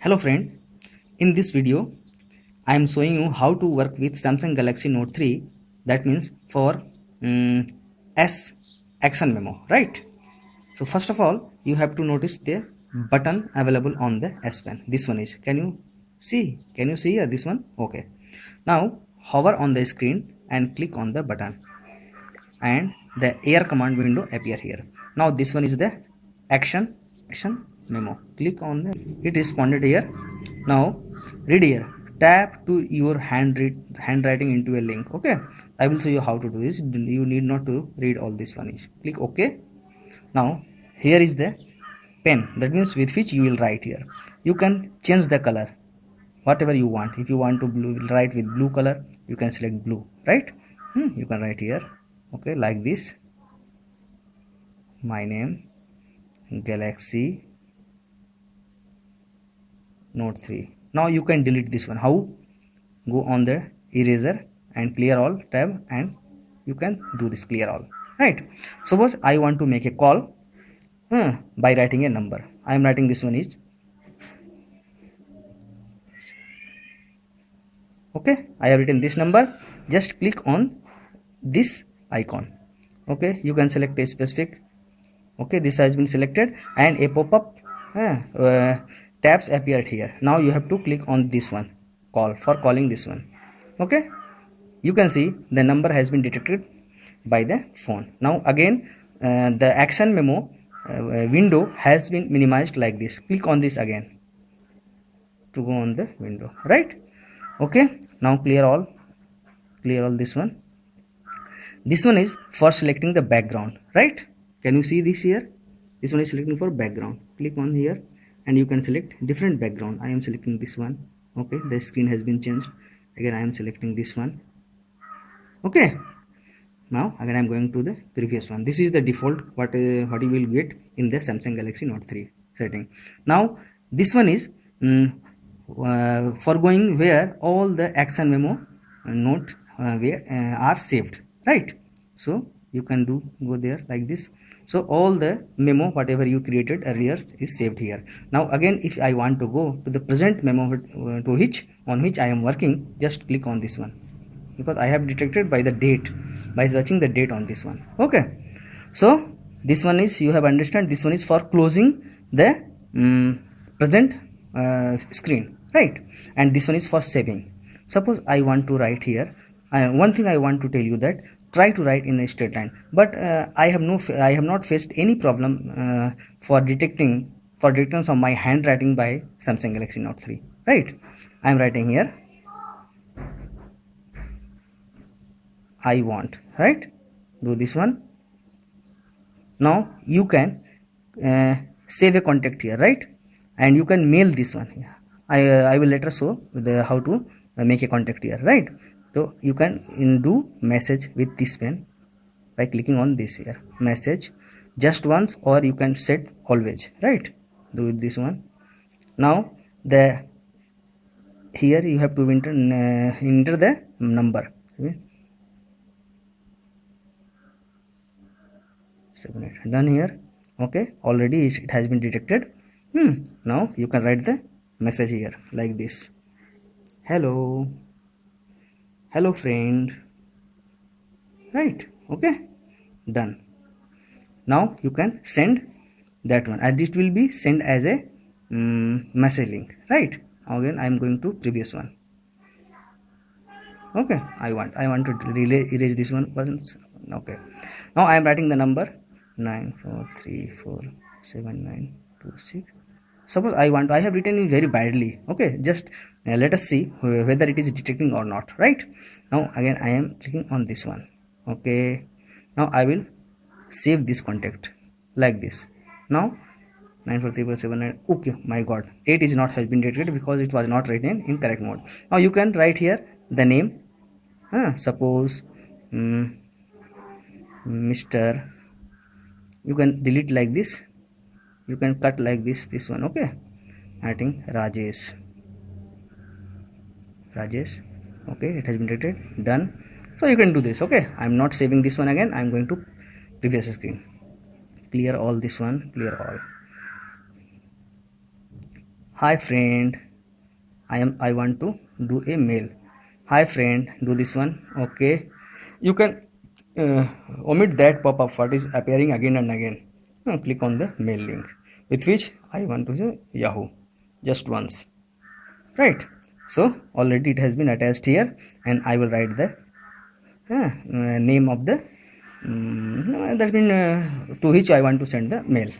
Hello friend, in this video I am showing you how to work with Samsung Galaxy Note 3, that means for S action memo, right? So first of all you have to notice the button available on the S Pen. This one is, can you see here this one? Okay. Now hover on the screen and click on the button and the air command window appear here. Now this one is the action memo. Click on the, it responded here. Now read here, tap to your handwriting into a link. Okay, I will show you how to do this. You need not to read all this one. Is click OK. Now here is the pen, that means with which you will write here. You can change the color whatever you want. If you want to write with blue color, you can select blue, right? You can write here, okay, like this. My name Galaxy Note 3. Now you can delete this one. How? Go on the eraser and clear all tab and you can do this clear all, right? Suppose I want to make a call by writing a number. I am writing this one is, okay, I have written this number. Just click on this icon. Okay, you can select a specific. Okay, this has been selected and a pop-up tabs appeared here. Now you have to click on this one, call, for calling this one. Okay, you can see the number has been detected by the phone. Now again the action memo window has been minimized like this. Click on this again to go on the window, right? Okay, now clear all this one. This one is for selecting the background, right? Can you see this here? This one is selecting for background. Click on here and you can select different background. I am selecting this one. Okay, the screen has been changed. Again I am selecting this one. Okay, now again I am going to the previous one. This is the default what you will get in the Samsung Galaxy Note 3 setting. Now this one is for going where all the action memo note are saved, right? So you can go there like this. So all the memo whatever you created earlier is saved here. Now again if I want to go to the present memo on which I am working, just click on this one, because I have detected by the date, by searching the date on this one. Okay, so this one is, you have understand, this one is for closing the present screen, right? And this one is for saving. Suppose I want to write here, one thing I want to tell you that try to write in a straight line, but I have not faced any problem for detecting some my handwriting by Samsung Galaxy Note 3, right? I am writing here I want, right? Do this one. Now you can save a contact here, right? And you can mail this one here. I will later show how to make a contact here, right? So you can do message with this pen by clicking on this here, message just once, or you can set always, right? Do this one. Now here you have to enter the number. Okay? 7 done here. Okay, already it has been detected. Now you can write the message here like this. Hello friend, right? Okay, done. Now you can send that one and it will be sent as a message link, right? Again I am going to previous one. Okay, I want to erase this one once. Okay, now I am writing the number 94347926. Suppose I have written it very badly. Okay, just let us see whether it is detecting or not, right? Now again I am clicking on this one. Okay, now I will save this contact like this. Now 943479. Okay, my god, 8 is not has been detected because it was not written in correct mode. Now you can write here the name. Suppose Mr. You can delete like this, you can cut like this one. Okay, writing Rajesh. Okay, it has been detected, done. So you can do this. Okay, I'm not saving this one again. I'm going to previous screen, clear all this one, clear all. Hi friend, I want to do a mail. Hi friend, do this one. Okay, you can omit that pop-up what is appearing again and again. Click on the mail link with which I want to say Yahoo just once, right? So already it has been attached here, and I will write the name of the that means to which I want to send the mail.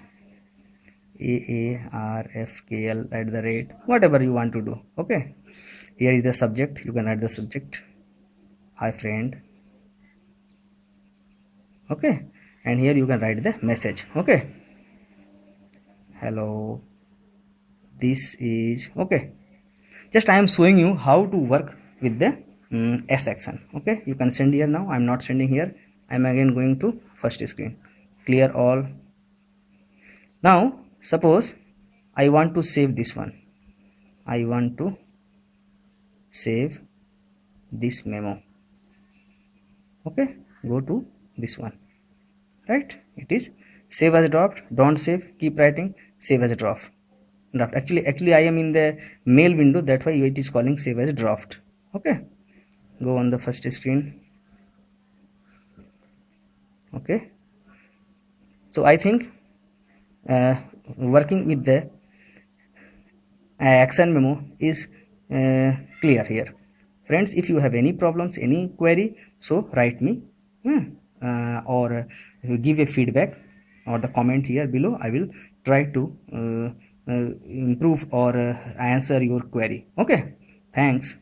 AARFKL @ whatever you want to do. Okay, here is the subject. You can add the subject. Hi friend. Okay, and here you can write the message. Okay, hello, this is okay. Just I am showing you how to work with the S action. Okay, you can send here. Now I am not sending here. I am again going to first screen. Clear all. Now suppose I want to save this one. I want to save this memo. Okay, go to this one, right? It is save as a draft. Don't save, keep writing save as a draft. Actually I am in the mail window, that's why it is calling save as a draft. Okay, go on the first screen. Okay, so I think working with the action memo is clear here. Friends, if you have any problems, any query, so write me or give a feedback or the comment here below. I will try to improve or answer your query. Okay, thanks.